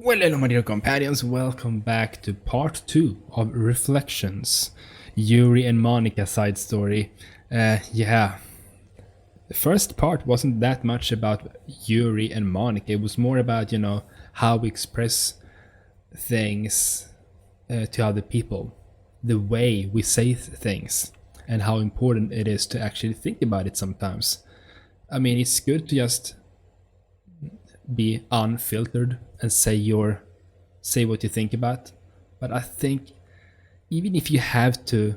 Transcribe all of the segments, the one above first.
Well, hello, my dear companions. Welcome back to part 2 of Reflections. Yuri and Monika side story. Yeah, the first part wasn't that much about Yuri and Monika. It was more about, how we express things to other people, the way we say things, and how important it is to actually think about it sometimes. I mean, it's good to just be unfiltered and say what you think about. But I think even if you have to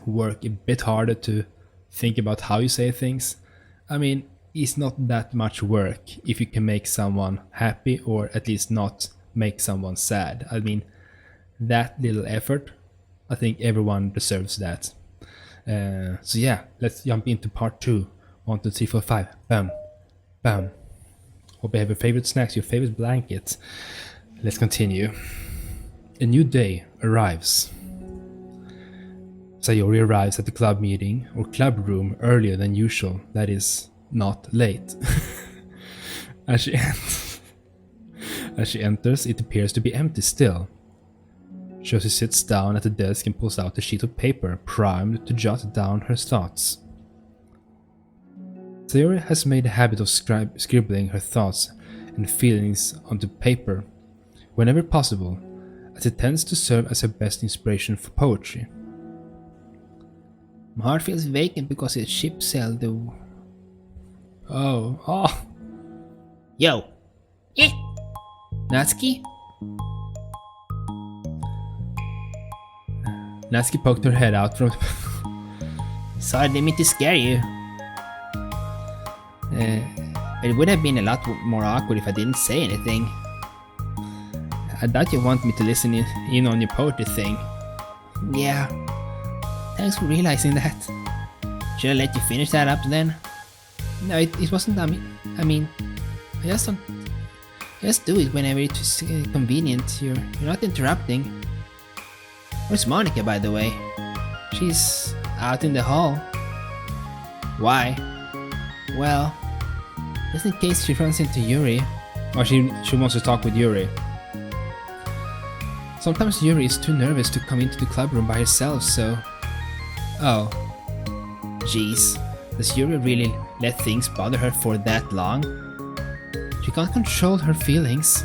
work a bit harder to think about how you say things, I mean, it's not that much work if you can make someone happy or at least not make someone sad. I mean, that little effort, I think everyone deserves that. So yeah, let's jump into part 2. 1, 2, 3, 4, 5. Bam, bam. Hope you have your favorite snacks, your favorite blanket. Let's continue. A new day arrives. Sayori arrives at the club meeting or club room earlier than usual, that is, not late. As she enters, it appears to be empty still. Josie sits down at the desk and pulls out a sheet of paper, primed to jot down her thoughts. Sayori has made a habit of scribbling her thoughts and feelings onto paper whenever possible, as it tends to serve as her best inspiration for poetry. My heart feels vacant because its ship sailed the... Oh. Yo! Eh! Natsuki? Natsuki poked her head out from... Sorry, I didn't mean to scare you. It would have been a lot more awkward if I didn't say anything. I doubt you want me to listen in on your poetry thing. Yeah, thanks for realizing that. Should I let you finish that up then? No, it wasn't. I mean, I just don't. Just do it whenever it's convenient. You're not interrupting. Where's Monika, by the way? She's out in the hall. Why? Well, just in case she runs into Yuri. Or she wants to talk with Yuri. Sometimes Yuri is too nervous to come into the club room by herself, so... Oh. Jeez. Does Yuri really let things bother her for that long? She can't control her feelings.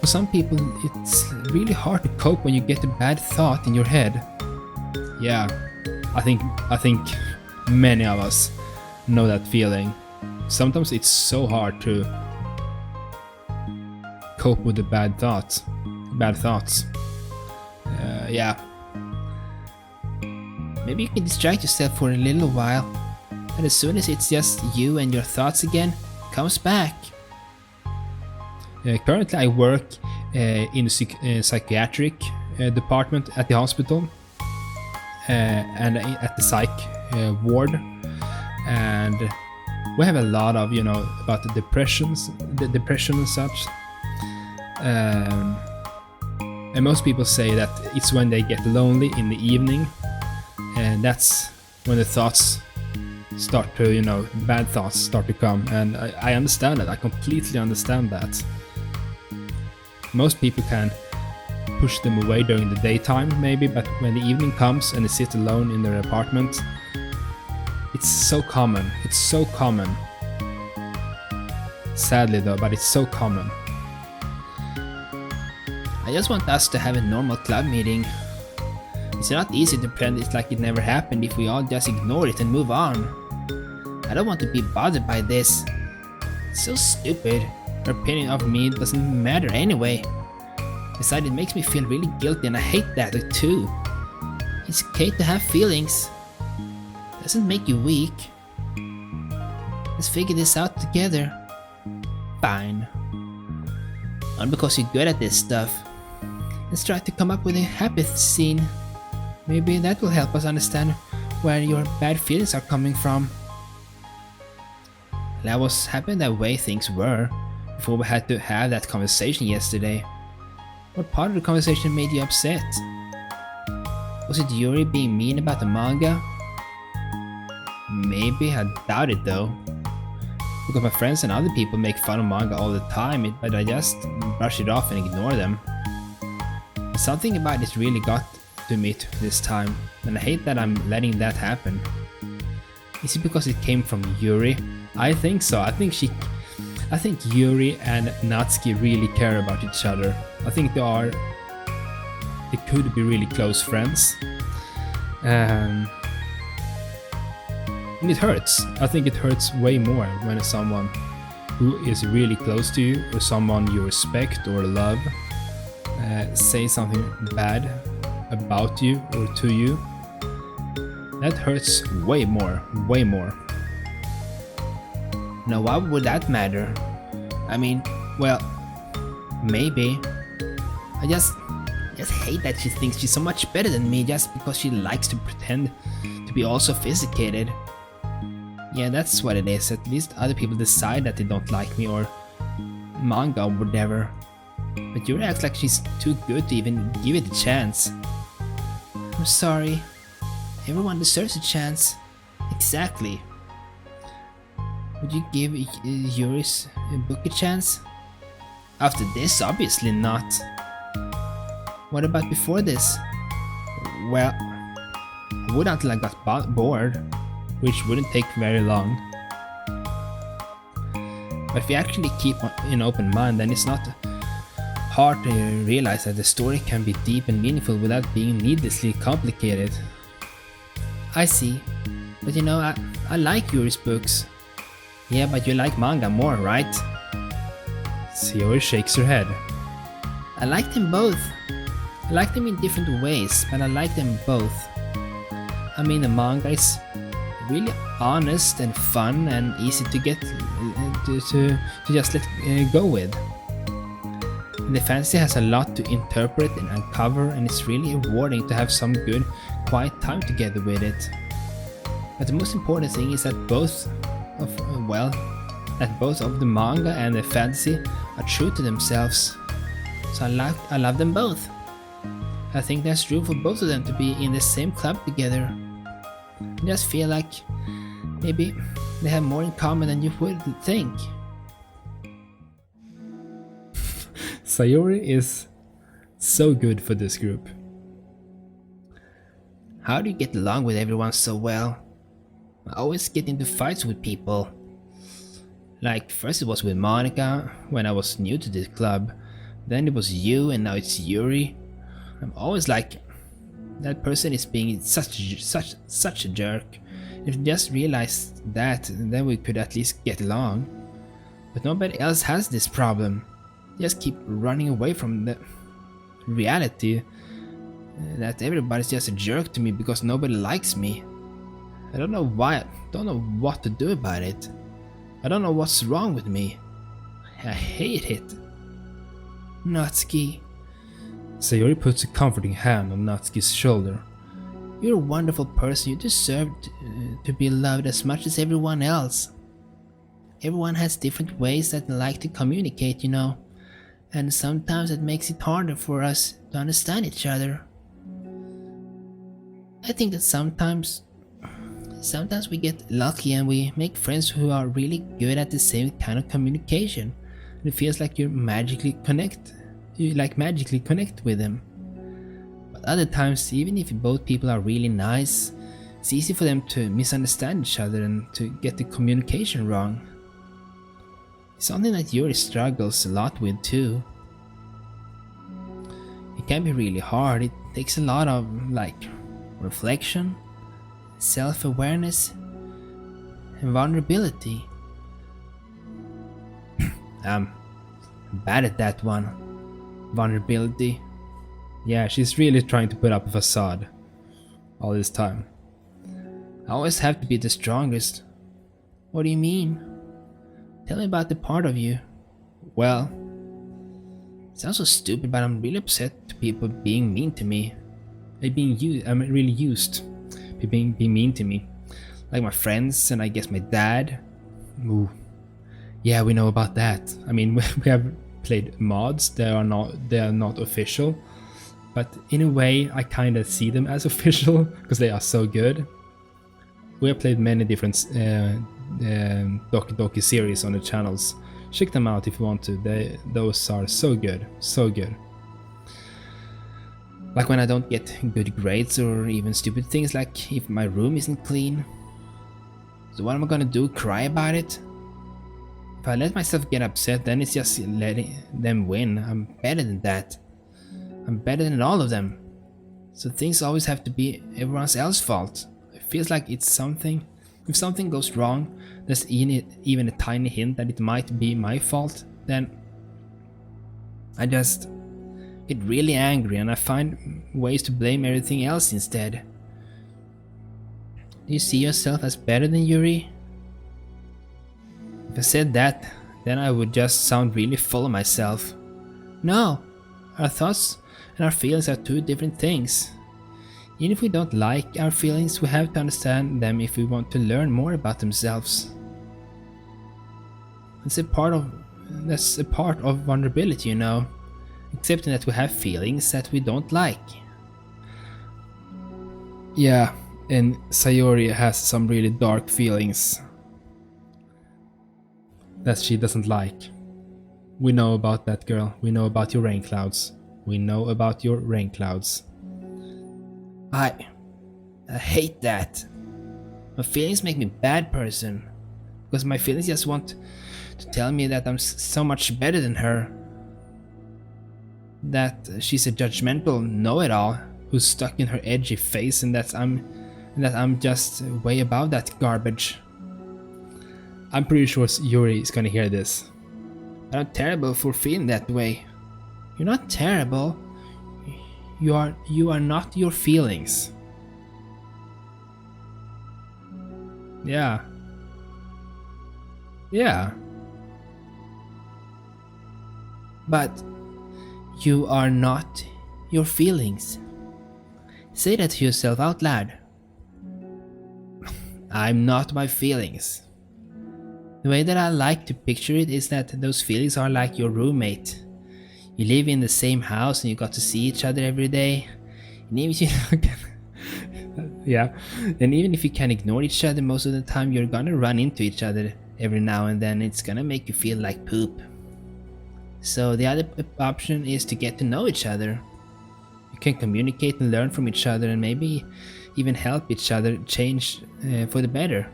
For some people, it's really hard to cope when you get a bad thought in your head. Yeah, I think many of us know that feeling. Sometimes it's so hard to cope with the bad thoughts. Yeah. Maybe you can distract yourself for a little while, and as soon as it's just you and your thoughts again, it comes back. Currently I work in the psychiatric department at the hospital, and at the psych ward, and we have a lot of, about the depression and such. And most people say that it's when they get lonely in the evening, and that's when the thoughts start to, bad thoughts start to come. And I understand that. I completely understand that. Most people can push them away during the daytime, maybe, but when the evening comes and they sit alone in their apartment, it's so common. It's so common. Sadly though, but it's so common. I just want us to have a normal club meeting. It's not easy to pretend it's like it never happened if we all just ignore it and move on. I don't want to be bothered by this. It's so stupid. Her opinion of me doesn't matter anyway. Besides, it makes me feel really guilty, and I hate that too. It's okay to have feelings. It doesn't make you weak. Let's figure this out together. Fine. Not because you're good at this stuff. Let's try to come up with a happy scene. Maybe that will help us understand where your bad feelings are coming from. Well, I was happy the way things were before we had to have that conversation yesterday. What part of the conversation made you upset? Was it Yuri being mean about the manga? Maybe, I doubt it though. because my friends and other people make fun of manga all the time, but I just brush it off and ignore them. But something about it really got to me this time, and I hate that I'm letting that happen. Is it because it came from Yuri? I think so. I think Yuri and Natsuki really care about each other. I think they could be really close friends. And it hurts. I think it hurts way more when someone who is really close to you, or someone you respect or love, say something bad about you or to you. That hurts way more, way more. Now, why would that matter? I mean, well, maybe. I just hate that she thinks she's so much better than me just because she likes to pretend to be all sophisticated. Yeah, that's what it is. At least other people decide that they don't like me or manga or whatever. But Yuri acts like she's too good to even give it a chance. I'm sorry. Everyone deserves a chance. Exactly. Would you give Yuri's book a chance? After this, obviously not. What about before this? Well, I would until I got bored, which wouldn't take very long. But if you actually keep an open mind, then it's not hard to realize that the story can be deep and meaningful without being needlessly complicated. I see. But you know, I like Yuri's books. Yeah, but you like manga more, right? Yuri shakes her head. I like them both. I like them in different ways, but I like them both. I mean, the manga is really honest and fun and easy to get to just let go with. And the fantasy has a lot to interpret and uncover, and it's really rewarding to have some good, quiet time together with it. But the most important thing is that both of the manga and the fantasy are true to themselves. So I love them both. I think there's room for both of them to be in the same club together. I just feel like maybe they have more in common than you would think. Sayori is so good for this group. How do you get along with everyone so well? I always get into fights with people. Like, first it was with Monika when I was new to this club, then it was you, and now it's Yuri. I'm always like, that person is being such a jerk. If you just realized that, then we could at least get along. But nobody else has this problem. They just keep running away from the reality that everybody's just a jerk to me because nobody likes me. I don't know why, I don't know what to do about it. I don't know what's wrong with me. I hate it. Natsuki. Sayori puts a comforting hand on Natsuki's shoulder. You're a wonderful person. You deserve to be loved as much as everyone else. Everyone has different ways that they like to communicate, you know. And sometimes it makes it harder for us to understand each other. I think that sometimes we get lucky and we make friends who are really good at the same kind of communication. And it feels like you magically connect with them. But other times, even if both people are really nice, it's easy for them to misunderstand each other and to get the communication wrong. It's something that Yuri struggles a lot with too. It can be really hard. It takes a lot of reflection, self-awareness, and vulnerability. I'm bad at that one. Vulnerability. Yeah, she's really trying to put up a facade all this time. I always have to be the strongest. What do you mean? Tell me about the part of you. Well, it sounds so stupid, but I'm really upset to people being mean to me. I'm really used to being mean to me. Like my friends and I guess my dad. Ooh. Yeah, we know about that. I mean, we have played mods. They are not official, but in a way I kind of see them as official because they are so good. We have played many different Doki Doki series on the channels. Check them out if you want to. Those are so good, so good. Like when I don't get good grades or even stupid things like if my room isn't clean. So what am I gonna do? Cry about it? If I let myself get upset, then it's just letting them win. I'm better than that. I'm better than all of them. So things always have to be everyone else's fault. It feels like it's something. If something goes wrong, there's even a tiny hint that it might be my fault, then I just get really angry and I find ways to blame everything else instead. Do you see yourself as better than Yuri? If I said that, then I would just sound really full of myself. No, our thoughts and our feelings are two different things. Even if we don't like our feelings, we have to understand them if we want to learn more about themselves. That's a part of vulnerability, you know. Accepting that we have feelings that we don't like. Yeah, and Sayori has some really dark feelings that she doesn't like. We know about that, girl. We know about your rain clouds. We know about your rain clouds. I hate that. My feelings make me a bad person. Because my feelings just want to tell me that I'm so much better than her. That she's a judgmental know-it-all who's stuck in her edgy face and that I'm just way above that garbage. I'm pretty sure Yuri is gonna hear this. But I'm terrible for feeling that way. You're not terrible. You are not your feelings. Yeah. Yeah. But you are not your feelings. Say that to yourself out loud. I'm not my feelings. The way that I like to picture it is that those feelings are like your roommate. You live in the same house and you got to see each other every day. And even if and even if you can ignore each other most of the time, you're gonna run into each other every now and then. It's gonna make you feel like poop. So the other option is to get to know each other. You can communicate and learn from each other and maybe even help each other change for the better.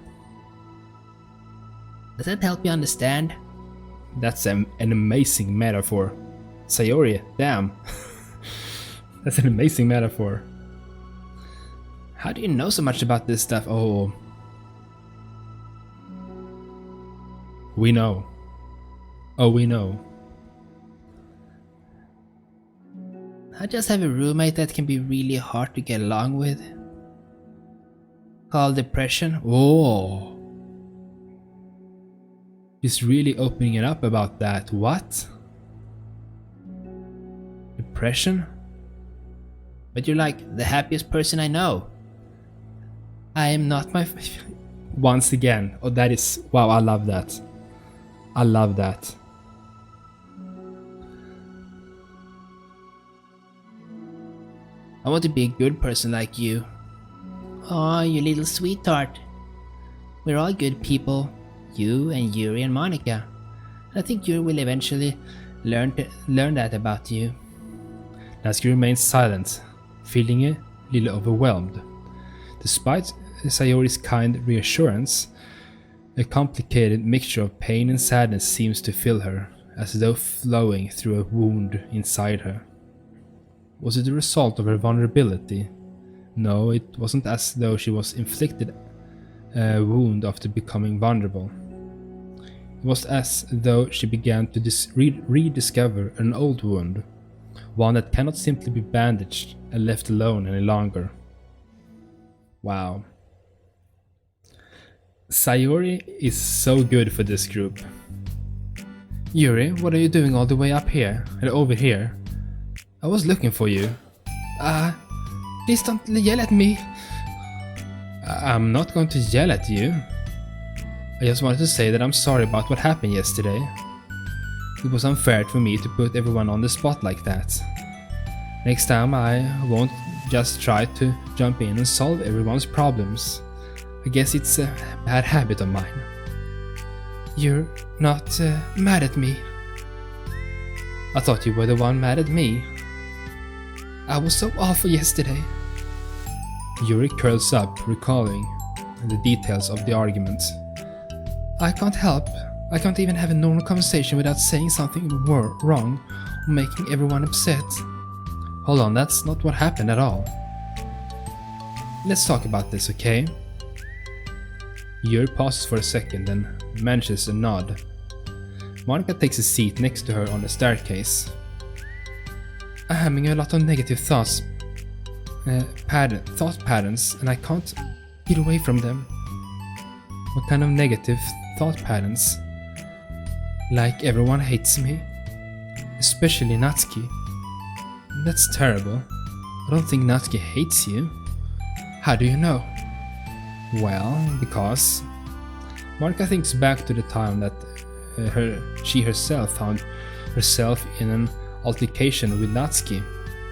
Does that help you understand? That's an amazing metaphor. Sayori, damn. That's an amazing metaphor. How do you know so much about this stuff? Oh. We know. Oh, we know. I just have a roommate that can be really hard to get along with. Called depression. Oh. He's really opening it up about that. What? Depression? But you're like the happiest person I know. I am not my... Once again. Oh, that is... Wow, I love that. I love that. I want to be a good person like you. Aw, you little sweetheart. We're all good people. You and Yuri and Monika. I think Yuri will eventually learn that about you. Natsuki remains silent, feeling a little overwhelmed. Despite Sayori's kind reassurance, a complicated mixture of pain and sadness seems to fill her, as though flowing through a wound inside her. Was it the result of her vulnerability? No, it wasn't as though she was inflicted a wound after becoming vulnerable. It was as though she began to rediscover an old wound, one that cannot simply be bandaged and left alone any longer. Wow. Sayori is so good for this group. Yuri, what are you doing all the way up here and over here? I was looking for you. Please don't yell at me. I'm not going to yell at you. I just wanted to say that I'm sorry about what happened yesterday. It was unfair for me to put everyone on the spot like that. Next time I won't just try to jump in and solve everyone's problems. I guess it's a bad habit of mine. You're not mad at me. I thought you were the one mad at me. I was so awful yesterday. Yuri curls up, recalling the details of the argument. I can't help. I can't even have a normal conversation without saying something wrong or making everyone upset. Hold on, that's not what happened at all. Let's talk about this, okay? Yuri pauses for a second and manages a nod. Monika takes a seat next to her on the staircase. I'm having a lot of negative thought patterns, and I can't get away from them. What kind of negative thought patterns? Like everyone hates me, especially Natsuki. That's terrible. I don't think Natsuki hates you. How do you know? Well, because Monika thinks back to the time that she herself found herself in an altercation with Natsuki,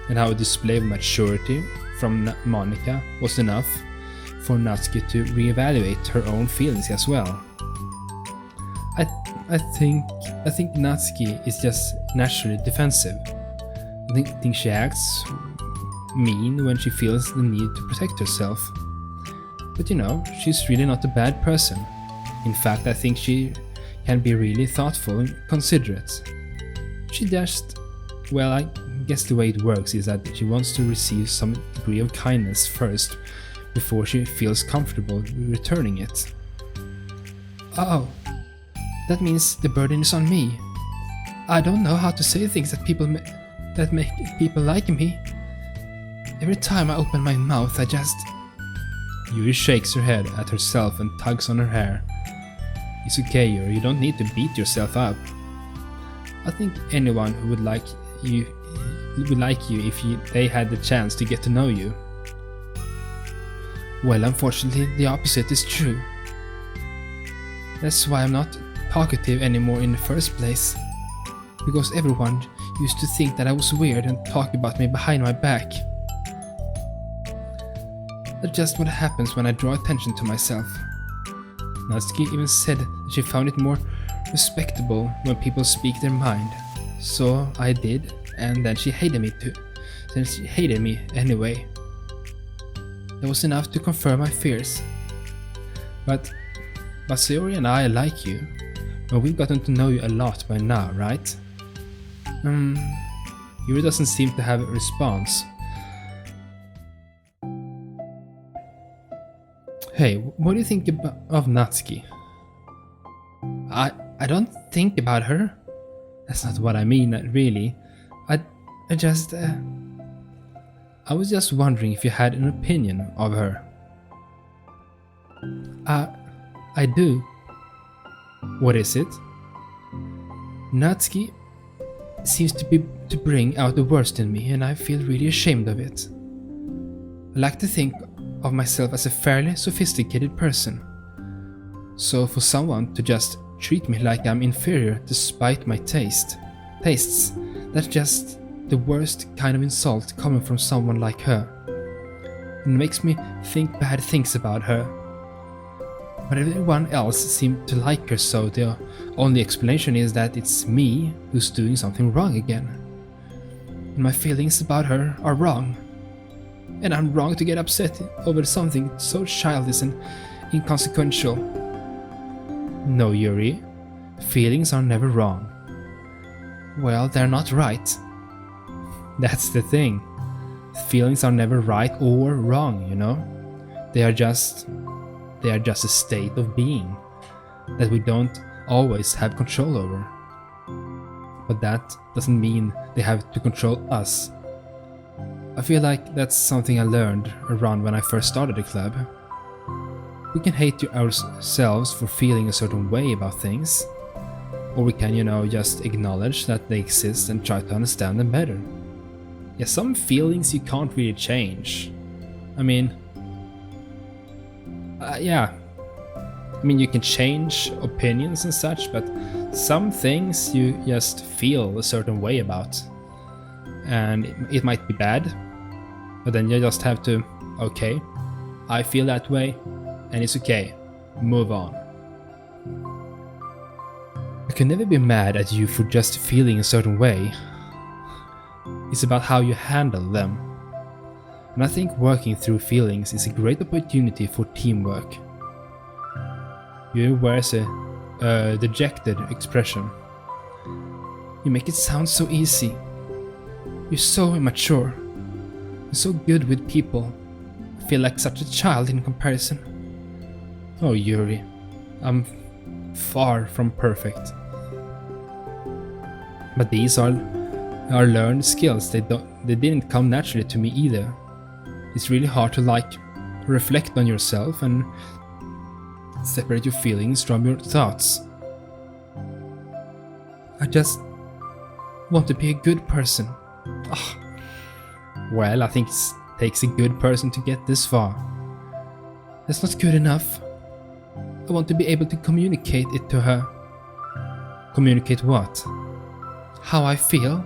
and how a display of maturity from Monika was enough for Natsuki to reevaluate her own feelings as well. I think Natsuki is just naturally defensive. I think she acts mean when she feels the need to protect herself. But you know, she's really not a bad person. In fact, I think she can be really thoughtful and considerate. She just, well, I guess the way it works is that she wants to receive some degree of kindness first before she feels comfortable returning it. Oh, that means the burden is on me. I don't know how to say things that make people like me. Every time I open my mouth, I just... Yuri shakes her head at herself and tugs on her hair. It's okay, Yuri, you don't need to beat yourself up. I think anyone who would like you if they had the chance to get to know you. Well, unfortunately, the opposite is true. That's why I'm not talkative anymore in the first place. Because everyone used to think that I was weird and talk about me behind my back. That's just what happens when I draw attention to myself. Natsuki even said that she found it more respectable when people speak their mind. So I did, and then she hated me too. Then she hated me anyway. That was enough to confirm my fears. But Sayori and I like you, and we've gotten to know you a lot by now, right? Yuri doesn't seem to have a response. Hey, what do you think of Natsuki? I don't think about her. That's not what I mean, really. I was just wondering if you had an opinion of her. I do. What is it? Natsuki seems to bring out the worst in me, and I feel really ashamed of it. I like to think of myself as a fairly sophisticated person. So for someone to just treat me like I'm inferior despite my tastes, that's just the worst kind of insult coming from someone like her. It makes me think bad things about her. But everyone else seems to like her, so the only explanation is that it's me who's doing something wrong again. And my feelings about her are wrong. And I'm wrong to get upset over something so childish and inconsequential. No, Yuri. Feelings are never wrong. Well, they're not right. That's the thing. Feelings are never right or wrong, you know? They are just a state of being that we don't always have control over. But that doesn't mean they have to control us. I feel like that's something I learned around when I first started the club. We can hate ourselves for feeling a certain way about things, or we can, just acknowledge that they exist and try to understand them better. Yeah, some feelings you can't really change. You can change opinions and such, but some things you just feel a certain way about. And it might be bad, but then you just have to, okay, I feel that way, and it's okay, move on. could never be mad at you for just feeling a certain way. It's about how you handle them. And I think working through feelings is a great opportunity for teamwork. Yuri wears a dejected expression. You make it sound so easy. You're so immature. You're so good with people. I feel like such a child in comparison. Oh, Yuri, I'm far from perfect. But these are learned skills. They didn't come naturally to me either. It's really hard to reflect on yourself and separate your feelings from your thoughts. I just want to be a good person. Well, I think it takes a good person to get this far. That's not good enough. I want to be able to communicate it to her. Communicate what? How I feel?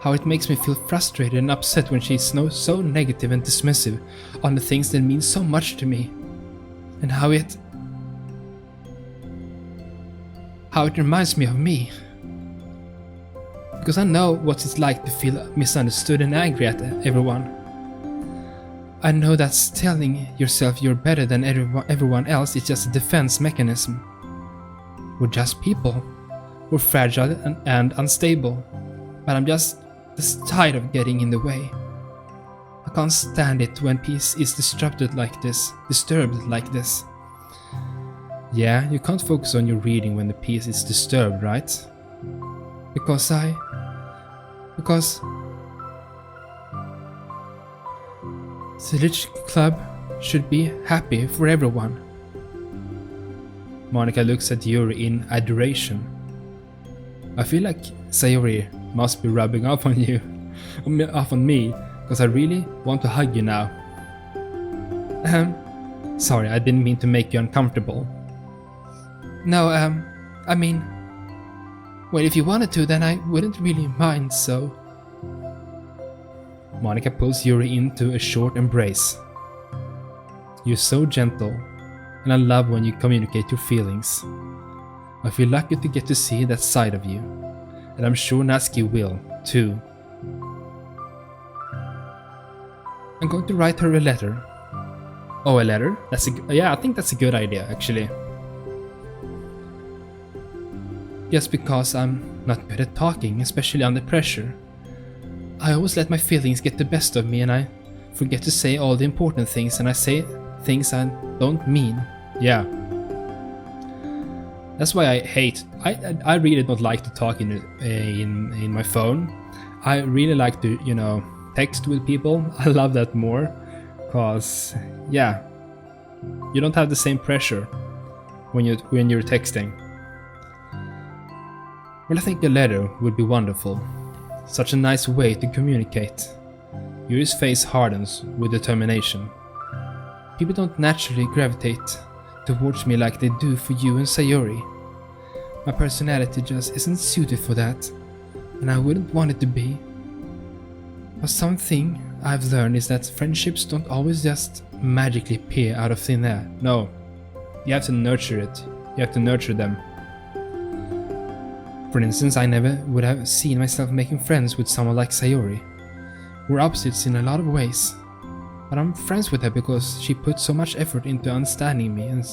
How it makes me feel frustrated and upset when she's so negative and dismissive on the things that mean so much to me. And how it reminds me of me. Because I know what it's like to feel misunderstood and angry at everyone. I know that's telling yourself you're better than everyone else is just a defense mechanism. We're just people. We're fragile and unstable. But I'm just tired of getting in the way. I can't stand it when peace is disturbed like this. Yeah, you can't focus on your reading when the peace is disturbed, right? Because the Literature Club should be happy for everyone. Monika looks at Yuri in adoration. I feel like Sayori must be rubbing off on me, because I really want to hug you now. Sorry, I didn't mean to make you uncomfortable. No, I mean, well, if you wanted to, then I wouldn't really mind, so... Monika pulls Yuri into a short embrace. You're so gentle, and I love when you communicate your feelings. I feel lucky to get to see that side of you, and I'm sure Natsuki will, too. I'm going to write her a letter. Oh, a letter? Yeah, I think that's a good idea, actually. Just because I'm not good at talking, especially under pressure. I always let my feelings get the best of me, and I forget to say all the important things, and I say things I don't mean. Yeah. That's why I really don't like to talk in my phone. I really like to, text with people. I love that more, cause yeah, you don't have the same pressure when you're texting. Well, I think a letter would be wonderful. Such a nice way to communicate. Yuri's face hardens with determination. People don't naturally gravitate towards me like they do for you and Sayori. My personality just isn't suited for that, and I wouldn't want it to be. But something I've learned is that friendships don't always just magically appear out of thin air. No, you have to nurture it. You have to nurture them. For instance, I never would have seen myself making friends with someone like Sayori. We're opposites in a lot of ways, but I'm friends with her because she put so much effort into understanding me, and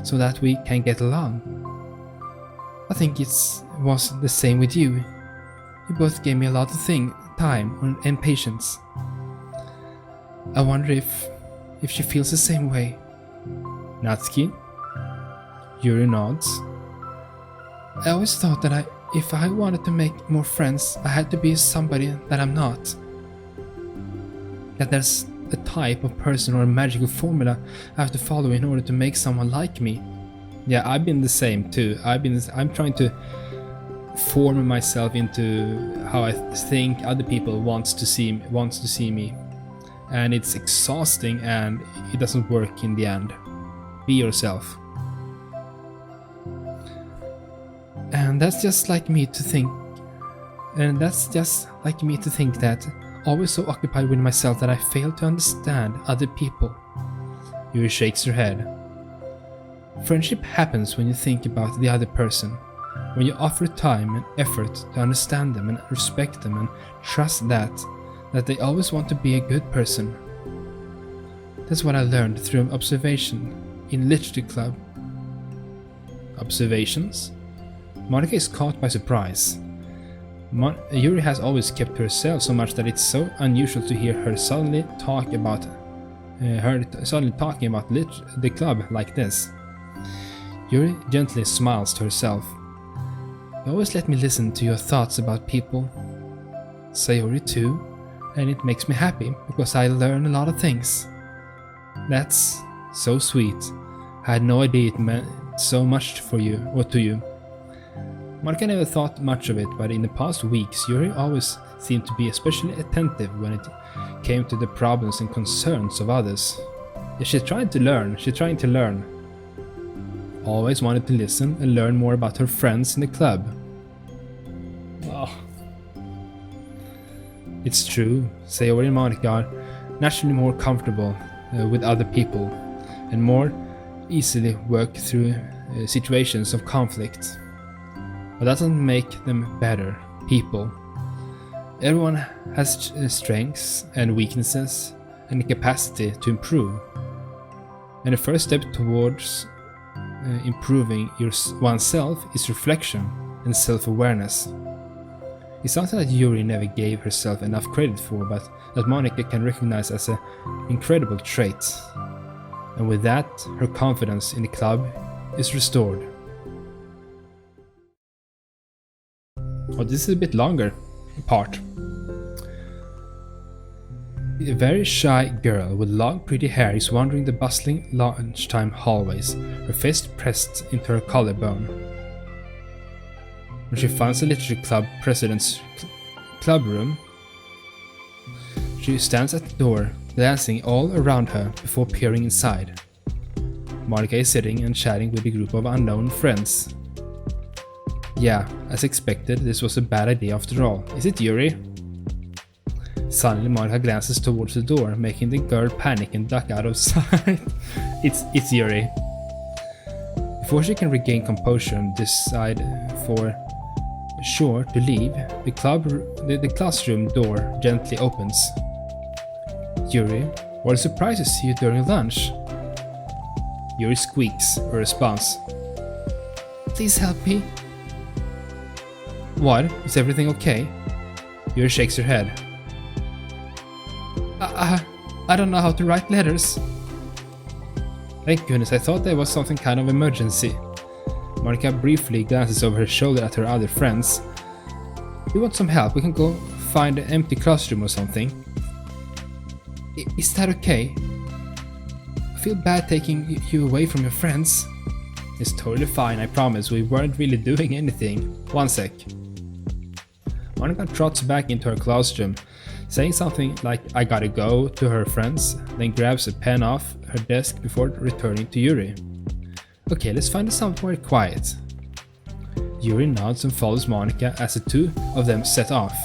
so that we can get along. I think it was the same with you. You both gave me a lot of time and patience. I wonder if she feels the same way. Natsuki? Yuri nods. I always thought that if I wanted to make more friends, I had to be somebody that I'm not. That there's a type of person or a magical formula I have to follow in order to make someone like me. Yeah, I've been the same too. I'm trying to form myself into how I think other people wants to see me. And it's exhausting and it doesn't work in the end. Be yourself. And that's just like me to think. That always so occupied with myself that I fail to understand other people. Yuri shakes her head. Friendship happens when you think about the other person, When you offer time and effort to understand them and respect them and trust that they always want to be a good person. That's what I learned through observation in literature club. Observations? Monika is caught by surprise. Yuri has always kept to herself so much that it's so unusual to hear her suddenly talking about the club like this. Yuri gently smiles to herself. You always let me listen to your thoughts about people. Sayori too, and it makes me happy because I learn a lot of things. That's so sweet. I had no idea it meant so much for you or to you. Monika never thought much of it, but in the past weeks, Yuri always seemed to be especially attentive when it came to the problems and concerns of others. She's trying to learn. Always wanted to listen and learn more about her friends in the club. Oh. It's true, Sayori and Monika are naturally more comfortable with other people and more easily work through situations of conflict. But that doesn't make them better people. Everyone has strengths and weaknesses and the capacity to improve. And the first step towards improving oneself is reflection and self-awareness. It's something that Yuri never gave herself enough credit for, but that Monika can recognize as an incredible trait. And with that, her confidence in the club is restored. Oh, this is a bit longer part. A very shy girl with long pretty hair is wandering the bustling lunchtime hallways, her fist pressed into her collarbone. When she finds the literature club president's club room, she stands at the door, glancing all around her before peering inside. Monika is sitting and chatting with a group of unknown friends. Yeah, as expected, this was a bad idea after all. Is it Yuri? Suddenly Monika glances towards the door, making the girl panic and duck out of sight. It's Yuri. Before she can regain composure and decide for sure to leave, the classroom door gently opens. Yuri, what a surprise to see you during lunch. Yuri squeaks a response. Please help me. What? Is everything okay? Yuri shakes her head. I don't know how to write letters. Thank goodness, I thought there was something kind of emergency. Monika briefly glances over her shoulder at her other friends. You want some help? We can go find an empty classroom or something. Is that okay? I feel bad taking you away from your friends. It's totally fine, I promise. We weren't really doing anything. One sec. Monika trots back into her classroom, saying something like I gotta go to her friends, then grabs a pen off her desk before returning to Yuri. Okay, let's find somewhere quiet. Yuri nods and follows Monika as the two of them set off.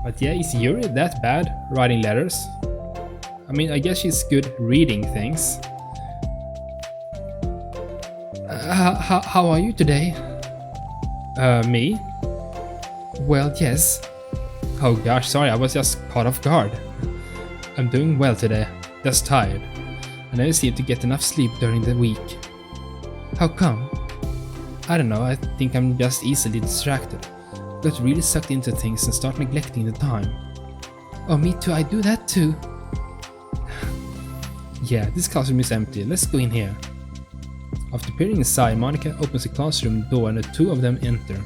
But yeah, is Yuri that bad writing letters? I mean, I guess she's good reading things. How are you today? Me? Well, yes. Oh gosh, sorry, I was just caught off guard. I'm doing well today, just tired. I never seem to get enough sleep during the week. How come? I don't know, I think I'm just easily distracted. Got really sucked into things and start neglecting the time. Oh, me too, I do that too. Yeah, this classroom is empty, let's go in here. After peering inside, Monika opens the classroom door and the two of them enter.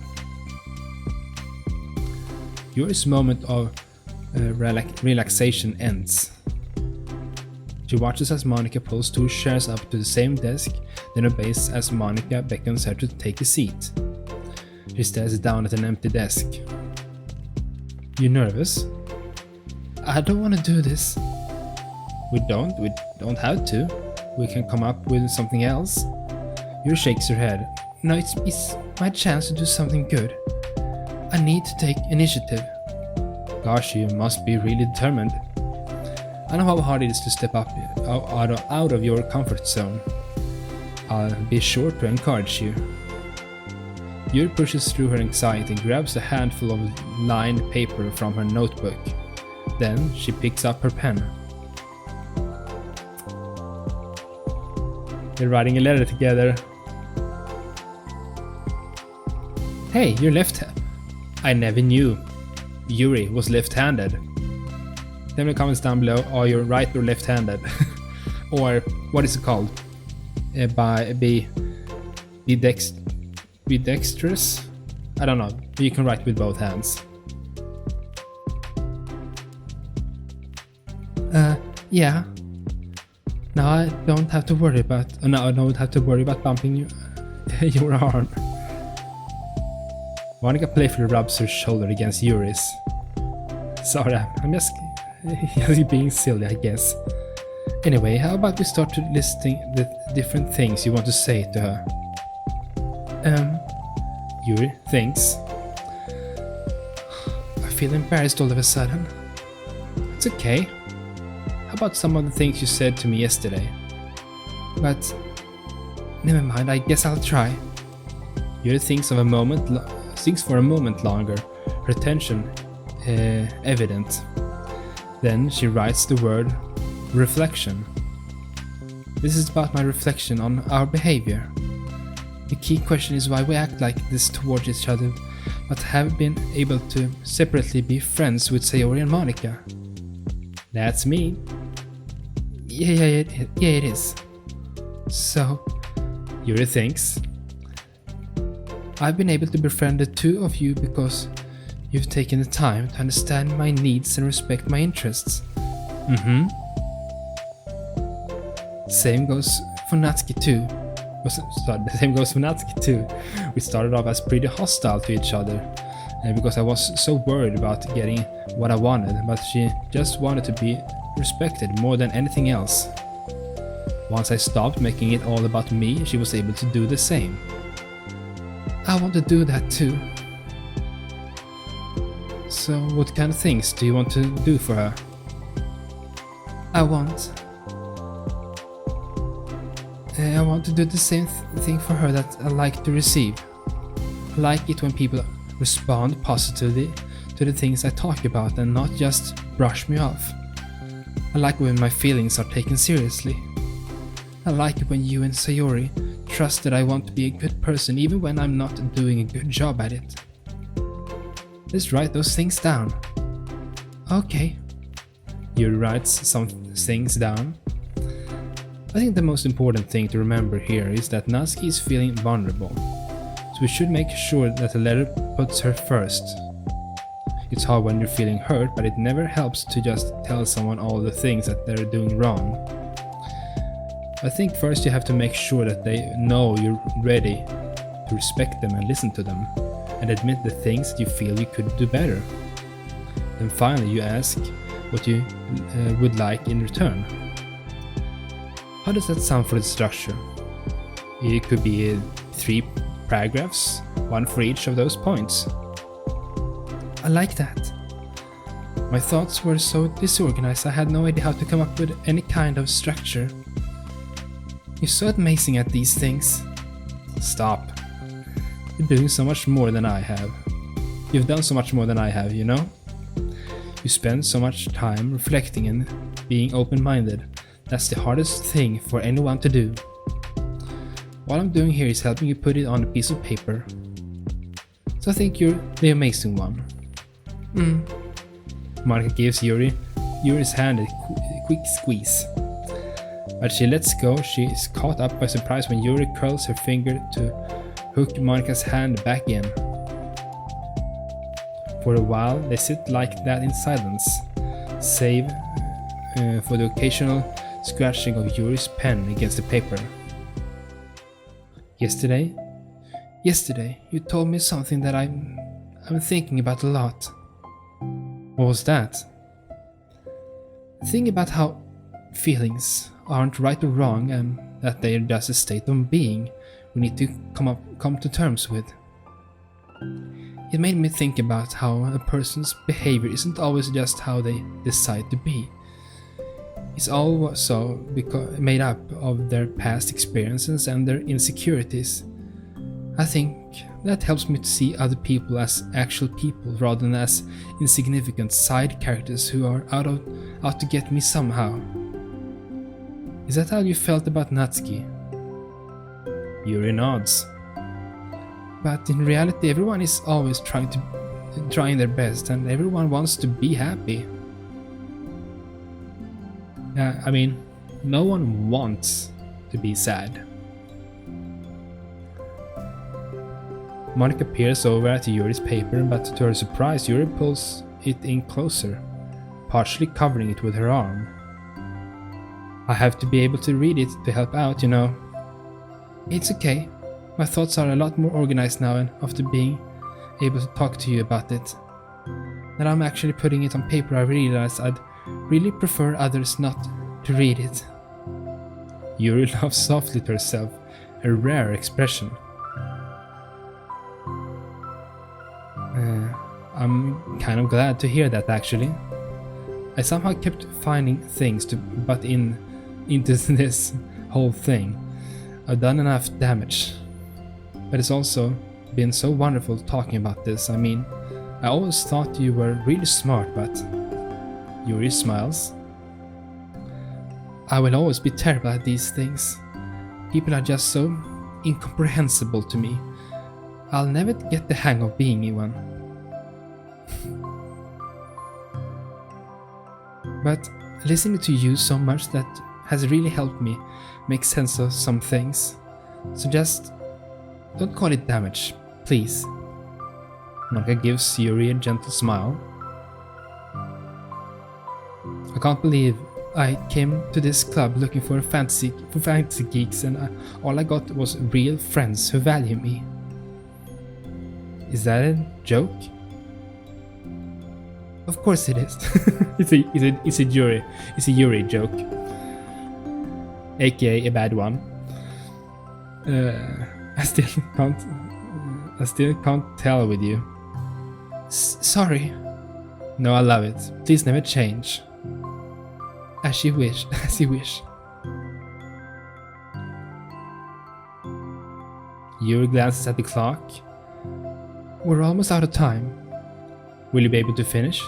Yuri's moment of relaxation ends. She watches as Monika pulls two chairs up to the same desk, then obeys as Monika beckons her to take a seat. She stares down at an empty desk. You nervous? I don't want to do this. We don't have to. We can come up with something else. Yuri shakes her head. No, it's my chance to do something good. I need to take initiative. Gosh, you must be really determined. I know how hard it is to step up out of your comfort zone. I'll be sure to encourage you. Yuri pushes through her anxiety and grabs a handful of lined paper from her notebook. Then she picks up her pen. They're writing a letter together. Hey, you're left-handed. I never knew Yuri was left-handed. Tell me in the comments down below, are you right or left-handed? Or what is it called? Be dexterous? I don't know. You can write with both hands. Yeah. Now I don't have to worry about. No, I don't have to worry about bumping your arm. Monika playfully rubs her shoulder against Yuri's. Sorry, I'm just being silly, I guess. Anyway, how about we start listing the different things you want to say to her? Yuri thinks. I feel embarrassed all of a sudden. It's okay. How about some of the things you said to me yesterday? But never mind, I guess I'll try. Yuri thinks for a moment longer, her attention evident. Then she writes the word reflection. This is about my reflection on our behavior. The key question is why we act like this towards each other, but have been able to separately be friends with Sayori and Monika. That's me. Yeah, it is. So, Yuri thinks. I've been able to befriend the two of you because you've taken the time to understand my needs and respect my interests. Same goes for Natsuki too. Same goes for Natsuki too. We started off as pretty hostile to each other because I was so worried about getting what I wanted, but she just wanted to be respected more than anything else. Once I stopped making it all about me, she was able to do the same. I want to do that too. So what kind of things do you want to do for her? I want to do the same thing for her that I like to receive. I like it when people respond positively to the things I talk about and not just brush me off. I like when my feelings are taken seriously. I like it when you and Sayori trust that I want to be a good person even when I'm not doing a good job at it. Let's write those things down. Okay. Yuri writes some things down. I think the most important thing to remember here is that Natsuki is feeling vulnerable, so we should make sure that the letter puts her first. It's hard when you're feeling hurt, but it never helps to just tell someone all the things that they're doing wrong. I think first you have to make sure that they know you're ready to respect them and listen to them, and admit the things that you feel you could do better. Then finally you ask what you would like in return. How does that sound for the structure? It could be 3 paragraphs, 1 for each of those points. I like that. My thoughts were so disorganized I had no idea how to come up with any kind of structure. You're so amazing at these things. Stop. You're doing so much more than I have. You've done so much more than I have, you know? You spend so much time reflecting and being open-minded. That's the hardest thing for anyone to do. What I'm doing here is helping you put it on a piece of paper. So I think you're the amazing one. Monika gives Yuri's hand a quick squeeze. But she lets go. She is caught up by surprise when Yuri curls her finger to hook Monika's hand back in. For a while they sit like that in silence, save for the occasional scratching of Yuri's pen against the paper. Yesterday, you told me something that I'm thinking about a lot. What was that? Think about how feelings aren't right or wrong and that they're just a state of being we need to come to terms with. It made me think about how a person's behavior isn't always just how they decide to be. is also made up of their past experiences and their insecurities. I think that helps me to see other people as actual people rather than as insignificant side characters who are out to get me somehow. Is that how you felt about Natsuki? Yuri nods. But in reality, everyone is always trying their best, and everyone wants to be happy. I mean, no one wants to be sad. Monika peers over at Yuri's paper, but to her surprise, Yuri pulls it in closer, partially covering it with her arm. I have to be able to read it to help out, you know. It's okay. My thoughts are a lot more organized now, and after being able to talk to you about it. That I'm actually putting it on paper, I realized I'd really prefer others not to read it. Yuri laughs softly to herself, a rare expression. I'm kind of glad to hear that, actually. I somehow kept finding things to butt into this whole thing. I've done enough damage. But it's also been so wonderful talking about this. I mean, I always thought you were really smart, but... Yuri smiles. I will always be terrible at these things. People are just so incomprehensible to me. I'll never get the hang of being one. But listening to you so much, that has really helped me make sense of some things. So just don't call it damage, please. Monika gives Yuri a gentle smile. I can't believe I came to this club looking for fantasy geeks, and all I got was real friends who value me. Is that a joke? Of course it is. it's a Yuri joke, aka a bad one. I still can't tell with you. Sorry. No, I love it. Please never change. As you wish. As you wish. Yuri glances at the clock. We're almost out of time. Will you be able to finish?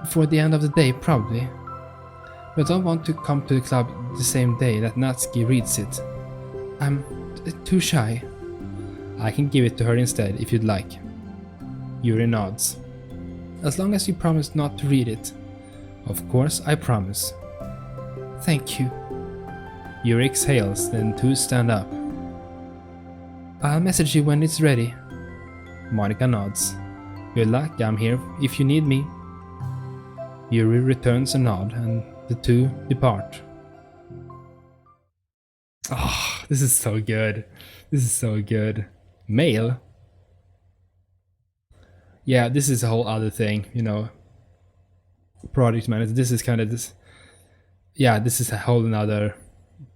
Before the end of the day, probably. But I don't want to come to the club the same day that Natsuki reads it. I'm too shy. I can give it to her instead if you'd like. Yuri nods. As long as you promise not to read it. Of course, I promise. Thank you. Yuri exhales, then two stand up. I'll message you when it's ready. Monika nods. Good luck, I'm here if you need me. Yuri returns a nod, and the two depart. Oh, this is so good. This is so good. Mail? Yeah, this is a whole other thing, you know. Project manager, this is kind of this... Yeah, this is a whole another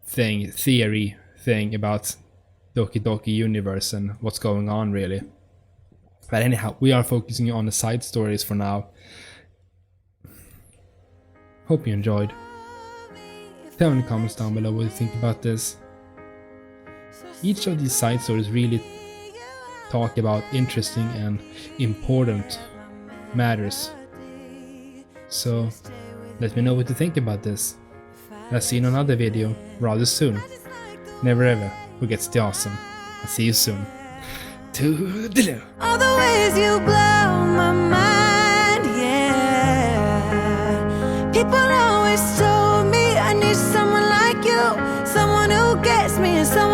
theory thing about Doki Doki universe and what's going on, really. But anyhow, we are focusing on the side stories for now. Hope you enjoyed. Tell me in the comments down below what you think about this. Each of these side stories really talk about interesting and important matters. So let me know what you think about this. I'll see you in another video rather soon. Never ever forget the awesome. I'll see you soon. Toodeloo! All the ways you blow my mind, yeah. People always told me I need someone like you, someone who gets me and someone